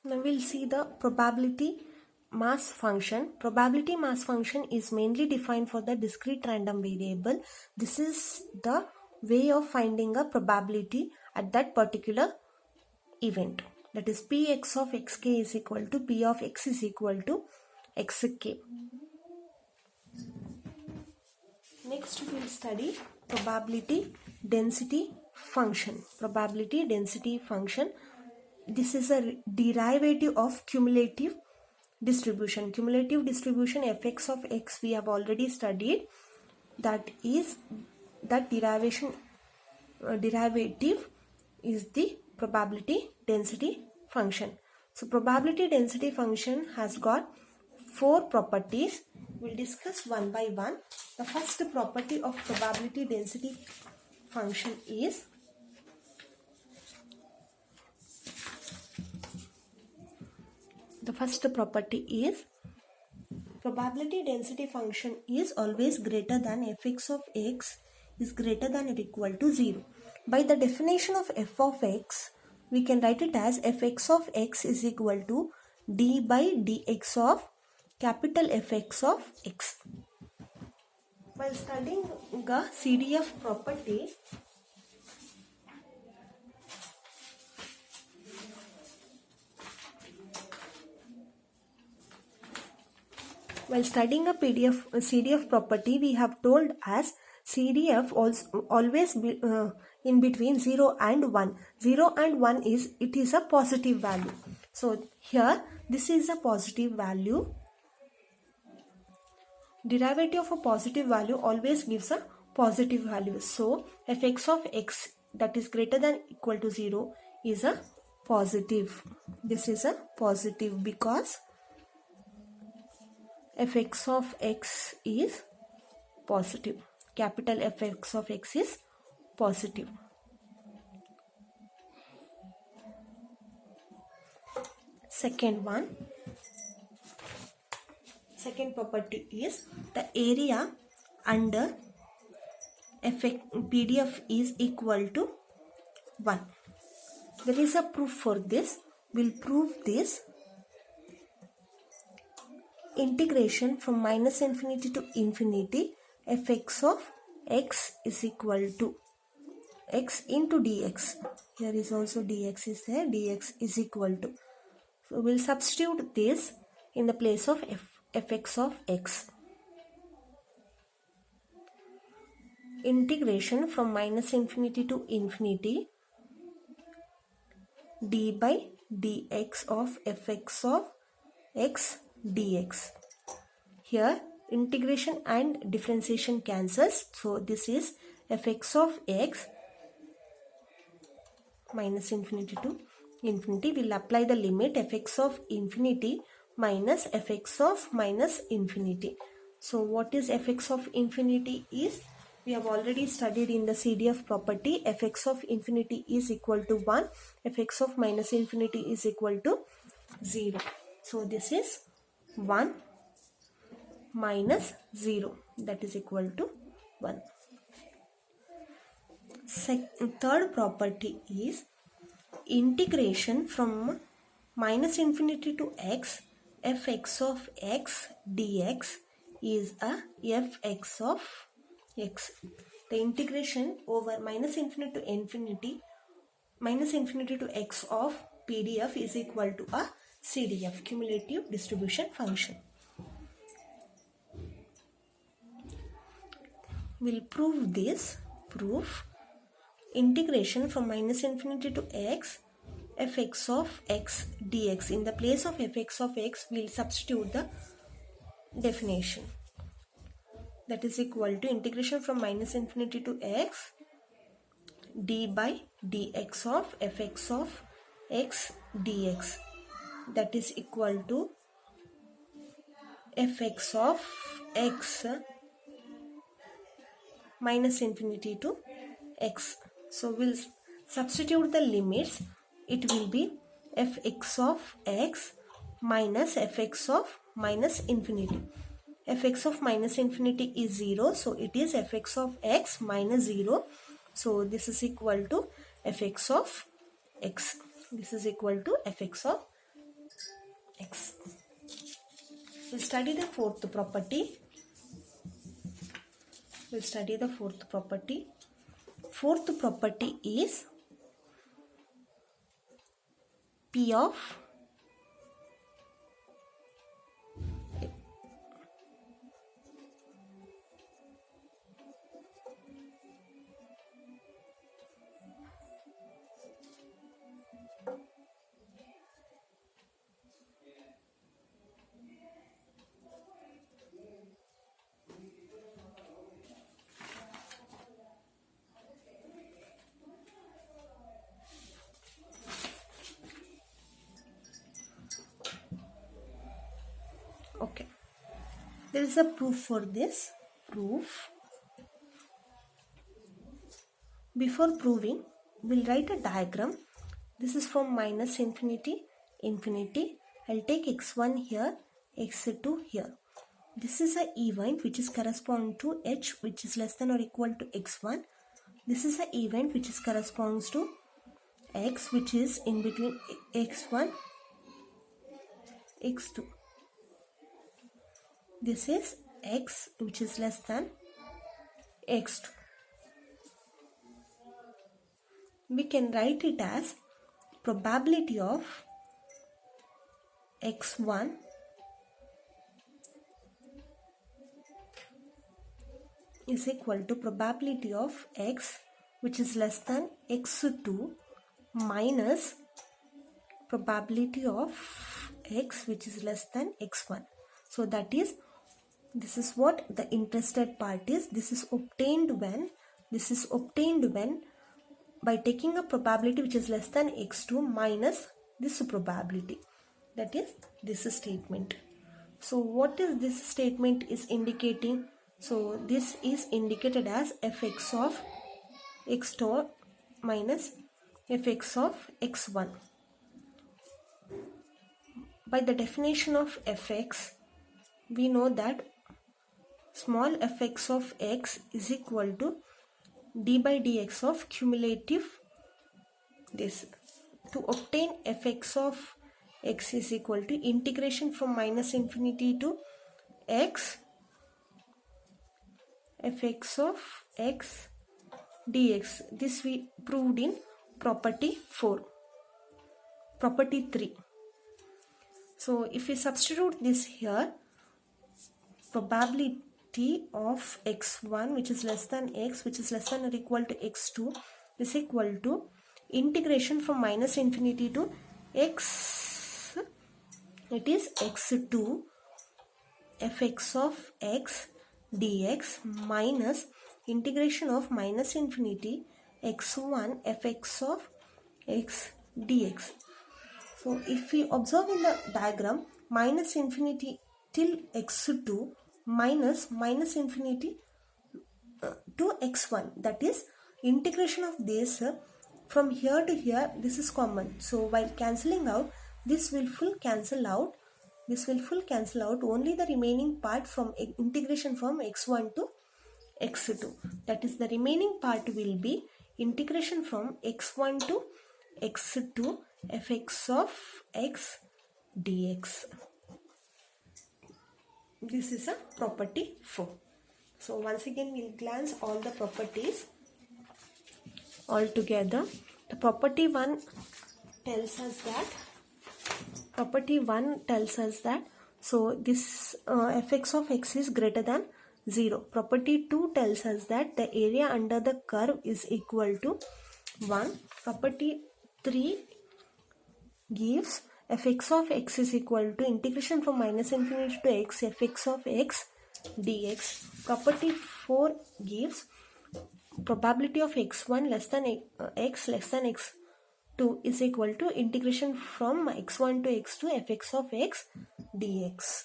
Now we'll see the probability mass function. Probability mass function is mainly defined for the discrete random variable. This is the way of finding a probability at that particular event. That is Px of xk is equal to P of x is equal to xk. Next we will study probability density function. Probability density function. This is a derivative of cumulative distribution. Cumulative distribution fx of x we have already studied. That derivative is the probability density function. So probability density function has got 4 properties. We'll discuss one by one. The first property of probability density function is probability density function is always greater than fx of x is greater than or equal to 0. By the definition of f of x, we can write it as fx of x is equal to d by dx of capital Fx of x. While studying the CDF property, CDF property, we have told as CDF always be, in between 0 and 1. 0 and 1 is a positive value. So here this is a positive value. Derivative of a positive value always gives a positive value. So fx of x that is greater than equal to 0 is a positive. This is a positive because fx of x is positive. Capital Fx of x is positive. Second property is the area under PDF is equal to 1. There is a proof for this. We'll prove this. Integration from minus infinity to infinity, fx of x is equal to x into dx. Here is also dx is there. Dx is equal to. So we'll substitute this in the place of fx of x. Integration from minus infinity to infinity, d by dx of fx of x dx. Here integration and differentiation cancels. So this is fx of x minus infinity to infinity. We'll apply the limit fx of infinity minus fx of minus infinity. So what is fx of infinity is, we have already studied in the CDF property, fx of infinity is equal to 1, fx of minus infinity is equal to 0. So this is 1 minus 0, that is equal to 1. Third property is integration from minus infinity to x, fx of x dx is a fx of x. The integration over minus infinity to x of PDF is equal to a CDF, cumulative distribution function. We'll prove this. Proof. Integration from minus infinity to x, fx of x dx. In the place of fx of x, we'll substitute the definition. That is equal to integration from minus infinity to x, d by dx of fx of x dx. That is equal to fx of x minus infinity to x. So we'll substitute the limits. It will be fx of x minus fx of minus infinity. Fx of minus infinity is 0. So it is fx of x minus 0. So this is equal to fx of x. This is equal to fx of We'll study the fourth property. Fourth property is P of okay. There is a proof for this. Before proving, we'll write a diagram. This is from minus infinity, infinity. I'll take x1 here, x2 here. This is an event which is correspond to h, which is less than or equal to x1. This is an event which is corresponds to x, which is in between x1, x2. This is x, which is less than x2. We can write it as probability of x1 is equal to probability of x, which is less than x2, minus probability of x, which is less than x1. So that is, this is what the interested part is. This is obtained when by taking a probability which is less than x2 minus this probability. That is this statement. So what is this statement is indicating? So this is indicated as fx of x2 minus fx of x1. By the definition of fx, we know that small fx of x is equal to d by dx of cumulative this. To obtain fx of x is equal to integration from minus infinity to x fx of x dx. This we proved in property 4. Property 3. So if we substitute this here, probability of x1 which is less than x, which is less than or equal to x2 is equal to integration from minus infinity to x, it is x2 fx of x dx minus integration of minus infinity x1 fx of x dx. So if we observe in the diagram, minus infinity till x2 minus infinity to x1, that is integration of this from here to here, this is common. So while cancelling out, this will full cancel out. Only the remaining part from integration from x1 to x2, that is the remaining part will be integration from x1 to x2 fx of x dx. This is a property 4. So once again we'll glance all the properties all together. The property 1 tells us that so this fx of x is greater than 0. Property 2 tells us that the area under the curve is equal to 1. Property 3 gives fx of x is equal to integration from minus infinity to x fx of x dx. Property 4 gives probability of x1 less than x less than x2 is equal to integration from x1 to x2 fx of x dx.